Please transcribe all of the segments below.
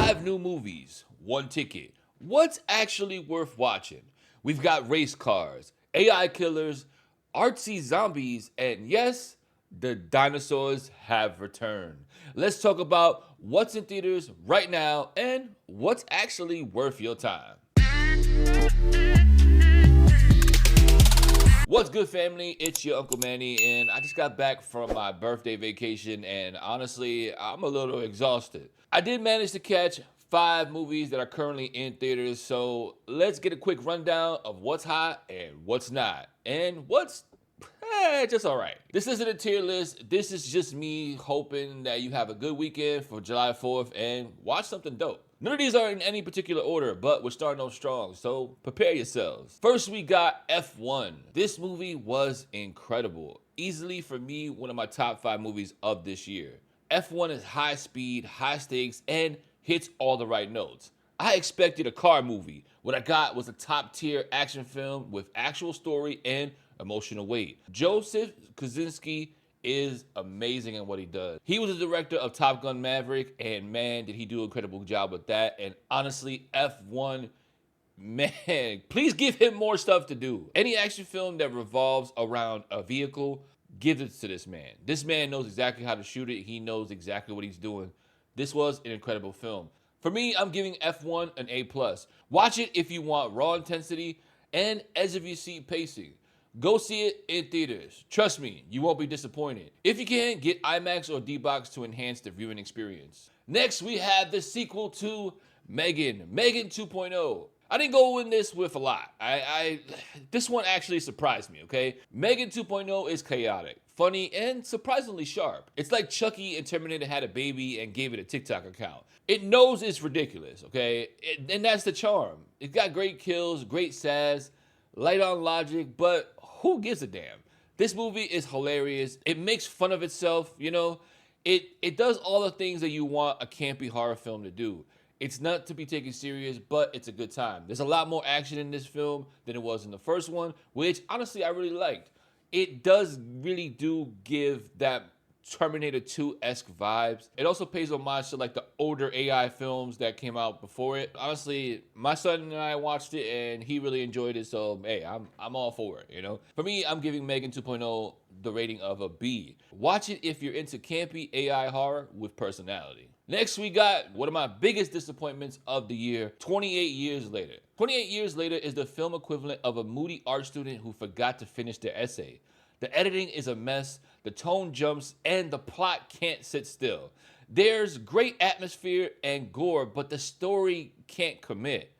5 new movies, 1 ticket. What's actually worth watching? We've got race cars, AI killers, artsy zombies, and yes, the dinosaurs have returned. Let's talk about what's in theaters right now and what's actually worth your time. What's good, family? It's your Uncle Manny, and I just got back from my birthday vacation, and honestly, I'm a little exhausted. I did manage to catch 5 movies that are currently in theaters, so let's get a quick rundown of what's hot and what's not, and what's just all right. This isn't a tier list. This is just me hoping that you have a good weekend for July 4th and watch something dope. None of these are in any particular order, but we're starting off strong, so prepare yourselves. First, we got F1. This movie was incredible. Easily, for me, one of my top 5 movies of this year. F1 is high speed, high stakes, and hits all the right notes. I expected a car movie. What I got was a top tier action film with actual story and emotional weight. Joseph Kosinski is amazing at what he does. He was the director of Top Gun Maverick, and man, did he do an incredible job with that. And honestly, F1, man, please give him more stuff to do. Any action film that revolves around a vehicle, give it to this man. This man knows exactly how to shoot it. He knows exactly what he's doing. This was an incredible film. For me, I'm giving F1 an A+. Watch it if you want raw intensity and edge of your seat pacing. Go see it in theaters. Trust me, you won't be disappointed. If you can, get IMAX or D-Box to enhance the viewing experience. Next, we have the sequel to Megan 2.0. I didn't go in this with a lot. This one actually surprised me, okay? Megan 2.0 is chaotic, funny, and surprisingly sharp. It's like Chucky and Terminator had a baby and gave it a TikTok account. It knows it's ridiculous, okay? And that's the charm. It got great kills, great sass, light on logic, but who gives a damn? This movie is hilarious. It makes fun of itself, you know? It does all the things that you want a campy horror film to do. It's not to be taken serious, but it's a good time. There's a lot more action in this film than it was in the first one, which honestly I really liked. It does really do give that Terminator 2-esque vibes. It also pays homage to like the older AI films that came out before it. Honestly, my son and I watched it and he really enjoyed it, so hey, I'm all for it, you know? For me, I'm giving Megan 2.0 the rating of a B. Watch it if you're into campy AI horror with personality. Next, we got one of my biggest disappointments of the year, 28 Years Later. 28 Years Later is the film equivalent of a moody art student who forgot to finish their essay. The editing is a mess, the tone jumps, and the plot can't sit still. There's great atmosphere and gore, but the story can't commit.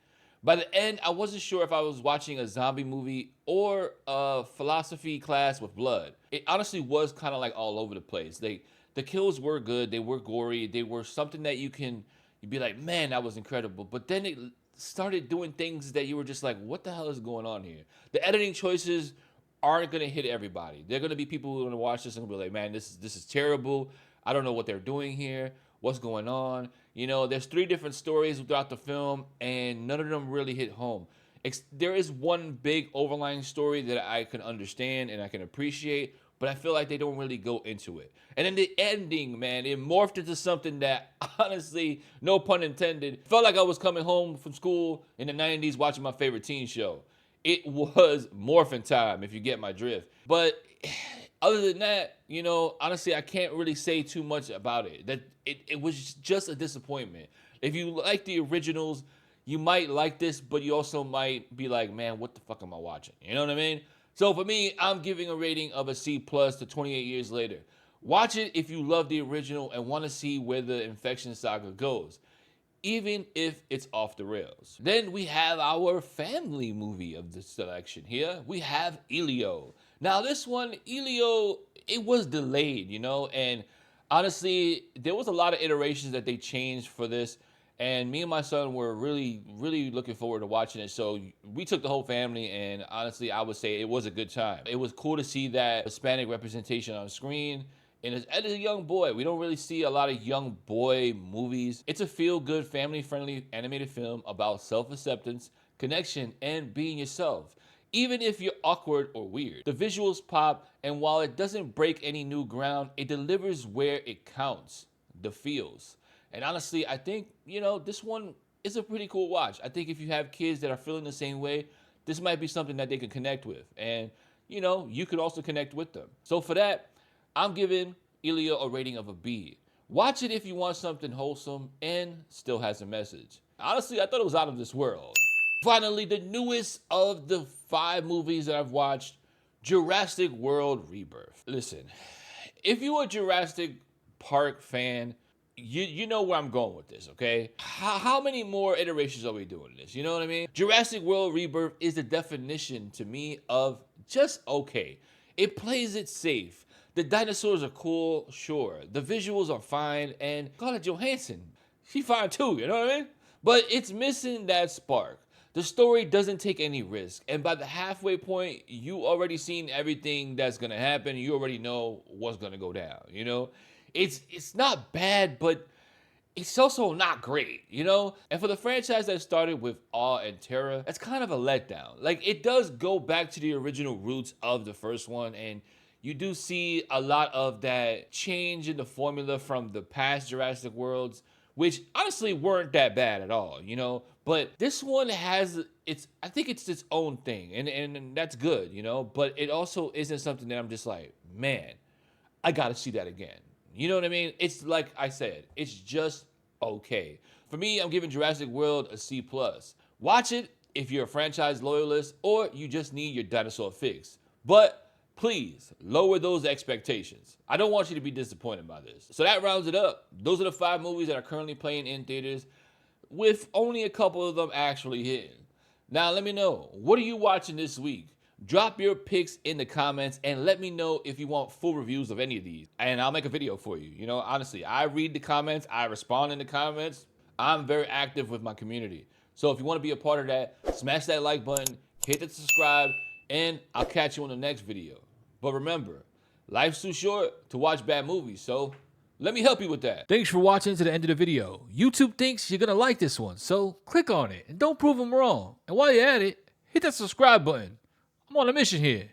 By the end, I wasn't sure if I was watching a zombie movie or a philosophy class with blood. It honestly was kind of like all over the place. The kills were good, they were gory, they were something that you'd be like, man, that was incredible. But then it started doing things that you were just like, what the hell is going on here? The editing choices aren't gonna hit everybody. There are gonna be people who are gonna watch this and be like, man, this is terrible. I don't know what they're doing here. What's going on? You know, there's 3 different stories throughout the film, and none of them really hit home. There is one big overlying story that I can understand and I can appreciate, but I feel like they don't really go into it. And then the ending, man, it morphed into something that, honestly, no pun intended, felt like I was coming home from school in the 90s watching my favorite teen show. It was morphin' time, if you get my drift. But other than that, you know, honestly, I can't really say too much about it. That it was just a disappointment. If you like the originals, you might like this, but you also might be like, man, what the fuck am I watching? You know what I mean? So for me, I'm giving a rating of a C+ to 28 Years Later. Watch it if you love the original and want to see where the infection saga goes, even if it's off the rails. Then we have our family movie of the selection here. We have Elio. Now this one, Elio, it was delayed, you know, and honestly, there was a lot of iterations that they changed for this, and me and my son were really, really looking forward to watching it. So we took the whole family, and honestly, I would say it was a good time. It was cool to see that Hispanic representation on screen. And as a young boy, we don't really see a lot of young boy movies. It's a feel-good, family-friendly animated film about self-acceptance, connection, and being yourself, even if you're awkward or weird. The visuals pop, and while it doesn't break any new ground, it delivers where it counts, the feels. And honestly, I think, this one is a pretty cool watch. I think if you have kids that are feeling the same way, this might be something that they can connect with. And, you could also connect with them. So for that, I'm giving Elio a rating of a B. Watch it if you want something wholesome and still has a message. Honestly, I thought it was out of this world. Finally, the newest of the 5 movies that I've watched, Jurassic World Rebirth. Listen, if you're a Jurassic Park fan, you know where I'm going with this, okay? How many more iterations are we doing this? You know what I mean? Jurassic World Rebirth is the definition to me of just okay. It plays it safe. The dinosaurs are cool, sure. The visuals are fine, and Scarlett Johansson, she fine too, you know what I mean? But it's missing that spark. The story doesn't take any risk, and by the halfway point, you already seen everything that's gonna happen. You already know what's gonna go down. It's not bad, but it's also not great. And for the franchise that started with awe and terror, that's kind of a letdown. Like, it does go back to the original roots of the first one, and you do see a lot of that change in the formula from the past Jurassic Worlds, which honestly weren't that bad at all, But this one has I think it's its own thing, and that's good, But it also isn't something that I'm just like, man, I gotta see that again. You know what I mean? It's like I said, it's just okay. For me, I'm giving Jurassic World a C+. Watch it if you're a franchise loyalist or you just need your dinosaur fix. But please lower those expectations. I don't want you to be disappointed by this. So that rounds it up. Those are the 5 movies that are currently playing in theaters, with only a couple of them actually hitting. Now let me know, what are you watching this week? Drop your picks in the comments and let me know if you want full reviews of any of these, and I'll make a video for you. Honestly, I read the comments, I respond in the comments. I'm very active with my community. So if you want to be a part of that, smash that like button, hit the subscribe, and I'll catch you on the next video. But remember, life's too short to watch bad movies, so let me help you with that. Thanks for watching to the end of the video. YouTube thinks you're gonna like this one, so click on it and don't prove them wrong. And while you're at it, hit that subscribe button. I'm on a mission here.